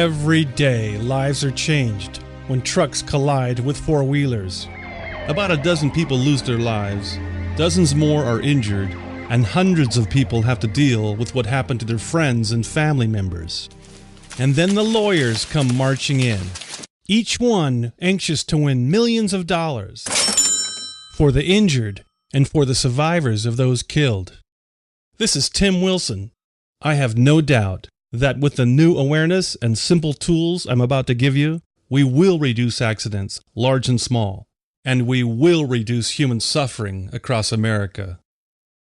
Every day, lives are changed when trucks collide with four-wheelers. About a dozen people lose their lives, dozens more are injured, and hundreds of people have to deal with what happened to their friends and family members. And then the lawyers come marching in, each one anxious to win millions of dollars for the injured and for the survivors of those killed. This is Tim Wilson. I have no doubt that with the new awareness and simple tools I'm about to give you, we will reduce accidents, large and small, and we will reduce human suffering across America.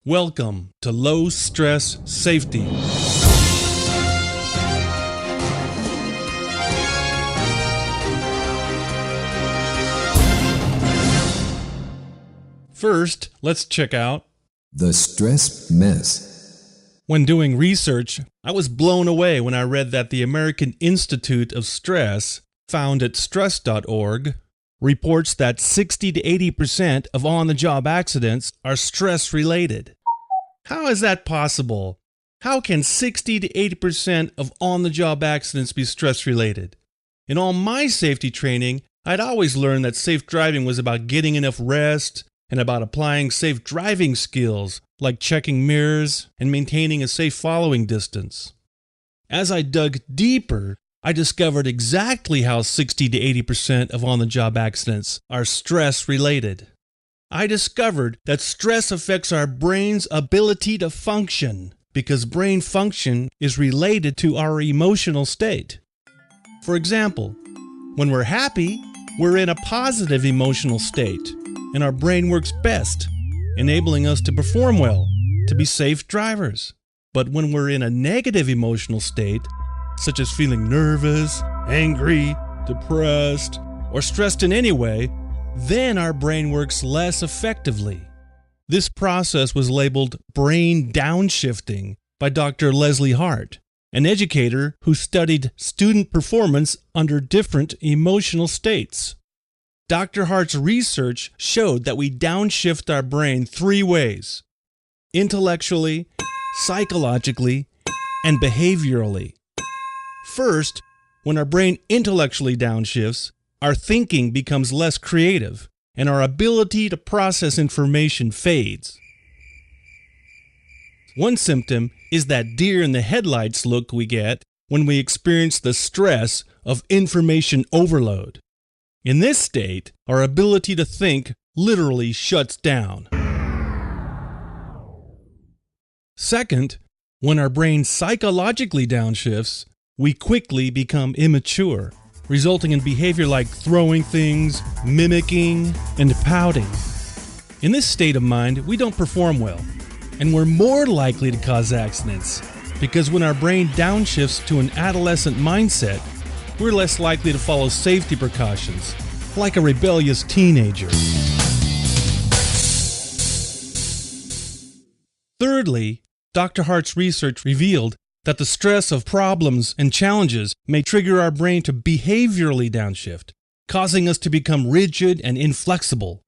Welcome to Low Stress Safety. First, let's check out The Stress Mess. When doing research, I was blown away when I read that the American Institute of Stress, found at stress.org, reports that 60 to 80% of on-the-job accidents are stress-related. How is that possible? How can 60 to 80% of on-the-job accidents be stress-related? In all my safety training, I'd always learned that safe driving was about getting enough rest and about applying safe driving skills like checking mirrors and maintaining a safe following distance. As I dug deeper, I discovered exactly how 60 to 80% of on-the-job accidents are stress-related. I discovered that stress affects our brain's ability to function because brain function is related to our emotional state. For example, when we're happy, we're in a positive emotional state, and our brain works best, enabling us to perform well, to be safe drivers. But when we're in a negative emotional state, such as feeling nervous, angry, depressed, or stressed in any way, then our brain works less effectively. This process was labeled brain downshifting by Dr. Leslie Hart, an educator who studied student performance under different emotional states. Dr. Hart's research showed that we downshift our brain three ways: intellectually, psychologically, and behaviorally. First, when our brain intellectually downshifts, our thinking becomes less creative, and our ability to process information fades. One symptom is that deer in the headlights look we get when we experience the stress of information overload. In this state, our ability to think literally shuts down. Second, when our brain psychologically downshifts, we quickly become immature, resulting in behavior like throwing things, mimicking, and pouting. In this state of mind, we don't perform well, and we're more likely to cause accidents, because when our brain downshifts to an adolescent mindset, we're less likely to follow safety precautions, like a rebellious teenager. Thirdly, Dr. Hart's research revealed that the stress of problems and challenges may trigger our brain to behaviorally downshift, causing us to become rigid and inflexible.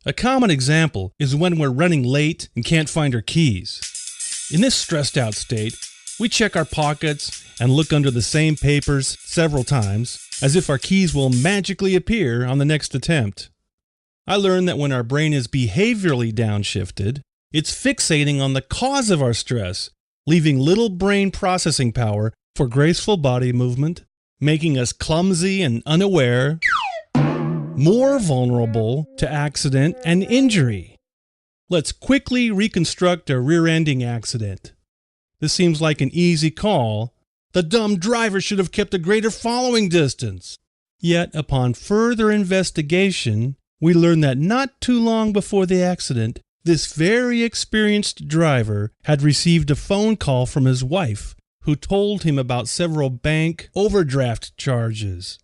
A common example is when we're running late and can't find our keys. In this stressed out state, we check our pockets and look under the same papers several times, as if our keys will magically appear on the next attempt. I learned that when our brain is behaviorally downshifted, it's fixating on the cause of our stress, leaving little brain processing power for graceful body movement, making us clumsy and unaware, more vulnerable to accident and injury. Let's quickly reconstruct a rear-ending accident. This seems like an easy call. The dumb driver should have kept a greater following distance. Yet, upon further investigation, we learn that not too long before the accident, this very experienced driver had received a phone call from his wife, who told him about several bank overdraft charges.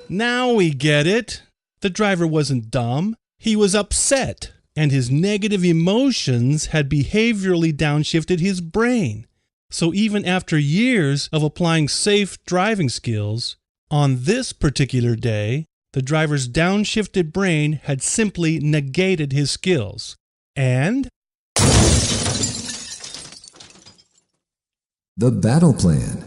Now we get it. The driver wasn't dumb. He was upset, and his negative emotions had behaviorally downshifted his brain. So even after years of applying safe driving skills, on this particular day, the driver's downshifted brain had simply negated his skills. And The Battle Plan.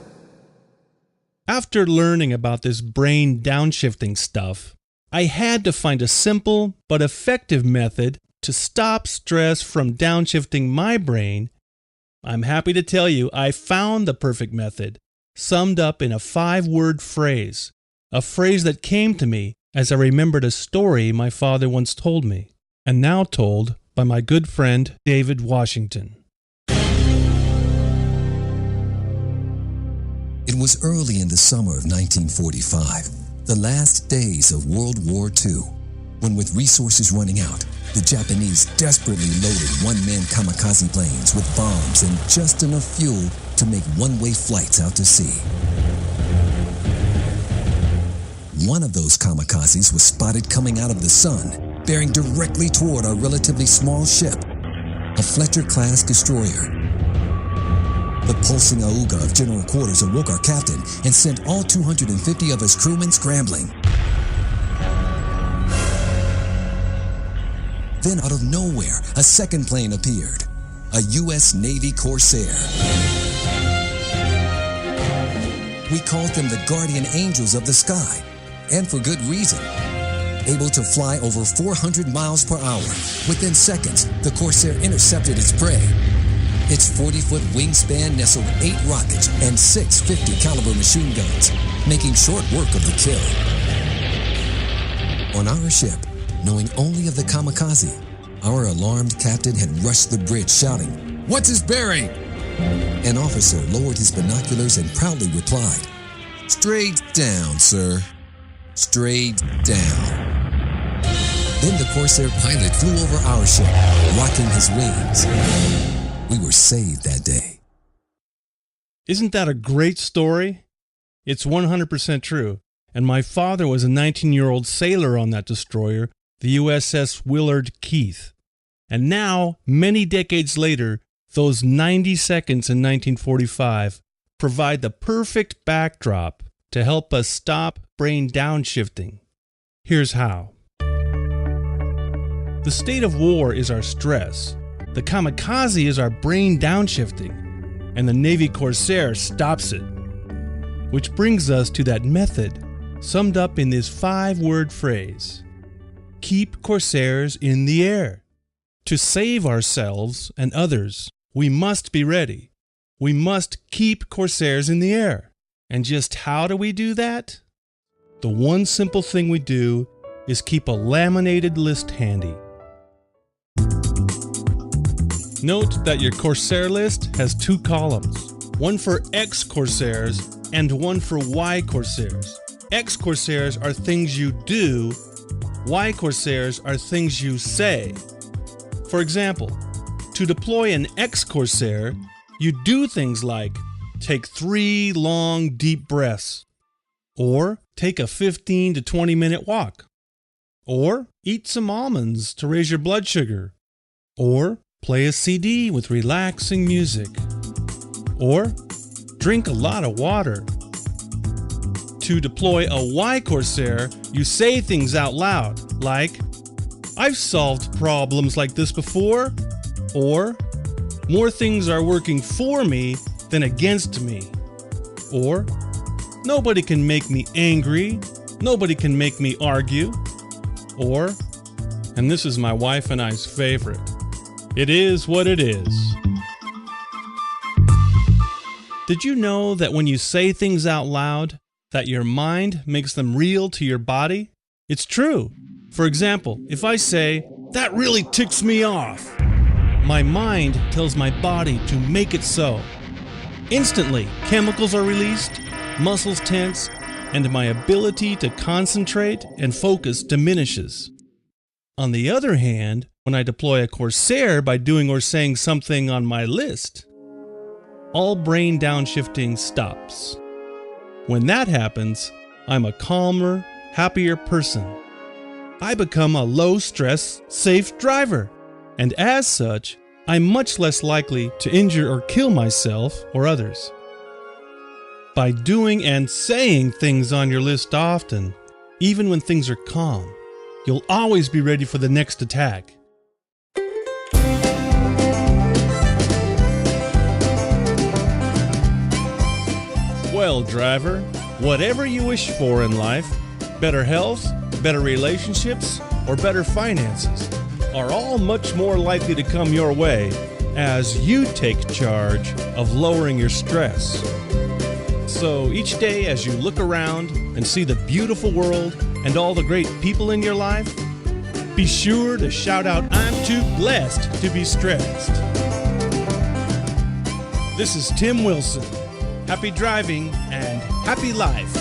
After learning about this brain downshifting stuff, I had to find a simple but effective method to stop stress from downshifting my brain. I'm happy to tell you I found the perfect method, summed up in a 5-word phrase, a phrase that came to me as I remembered a story my father once told me, and now told by my good friend David Washington. It was early in the summer of 1945, the last days of World War II, when with resources running out, the Japanese desperately loaded one-man kamikaze planes with bombs and just enough fuel to make one-way flights out to sea. One of those kamikazes was spotted coming out of the sun, bearing directly toward our relatively small ship, a Fletcher-class destroyer. The pulsing auga of General Quarters awoke our captain and sent all 250 of his crewmen scrambling. Then out of nowhere, a second plane appeared, a U.S. Navy Corsair. We called them the guardian angels of the sky, and for good reason. Able to fly over 400 miles per hour, within seconds, the Corsair intercepted its prey. Its 40-foot wingspan nestled 8 rockets and 6 50-caliber machine guns, making short work of the kill. On our ship, knowing only of the kamikaze, our alarmed captain had rushed the bridge shouting, "What's his bearing?" An officer lowered his binoculars and proudly replied, "Straight down, sir. Straight down." Then the Corsair pilot flew over our ship, rocking his wings. We were saved that day. Isn't that a great story? It's 100% true, and my father was a 19-year-old sailor on that destroyer, the USS Willard Keith. And now, many decades later, those 90 seconds in 1945 provide the perfect backdrop to help us stop brain downshifting. Here's how. The state of war is our stress. The kamikaze is our brain downshifting, and the Navy Corsair stops it. Which brings us to that method, summed up in this 5-word phrase. Keep Corsairs in the air. To save ourselves and others, we must be ready. We must keep Corsairs in the air. And just how do we do that? The one simple thing we do is keep a laminated list handy. Note that your Corsair list has 2 columns, one for X Corsairs and one for Y Corsairs. X Corsairs are things you do, Y Corsairs are things you say. For example, to deploy an X Corsair, you do things like take 3 long, deep breaths, or take a 15 to 20 minute walk, or eat some almonds to raise your blood sugar, or play a CD with relaxing music, or drink a lot of water. To deploy a Y Corsair, you say things out loud like, "I've solved problems like this before," or "More things are working for me than against me," or "Nobody can make me angry, nobody can make me argue," or, and this is my wife and I's favorite, "It is what it is." Did you know that when you say things out loud, that your mind makes them real to your body? It's true. For example, if I say, "That really ticks me off," my mind tells my body to make it so. Instantly, chemicals are released, muscles tense, and my ability to concentrate and focus diminishes. On the other hand, when I deploy a Corsair by doing or saying something on my list, all brain downshifting stops. When that happens, I'm a calmer, happier person. I become a low-stress, safe driver, and as such, I'm much less likely to injure or kill myself or others. By doing and saying things on your list often, even when things are calm, you'll always be ready for the next attack. Well, driver, Whatever you wish for in life, better health, better relationships, or better finances are all much more likely to come your way as you take charge of lowering your stress. So each day as you look around and see the beautiful world and all the great people in your life, be sure to shout out, "I'm too blessed to be stressed." This is Tim Wilson. Happy driving and happy life.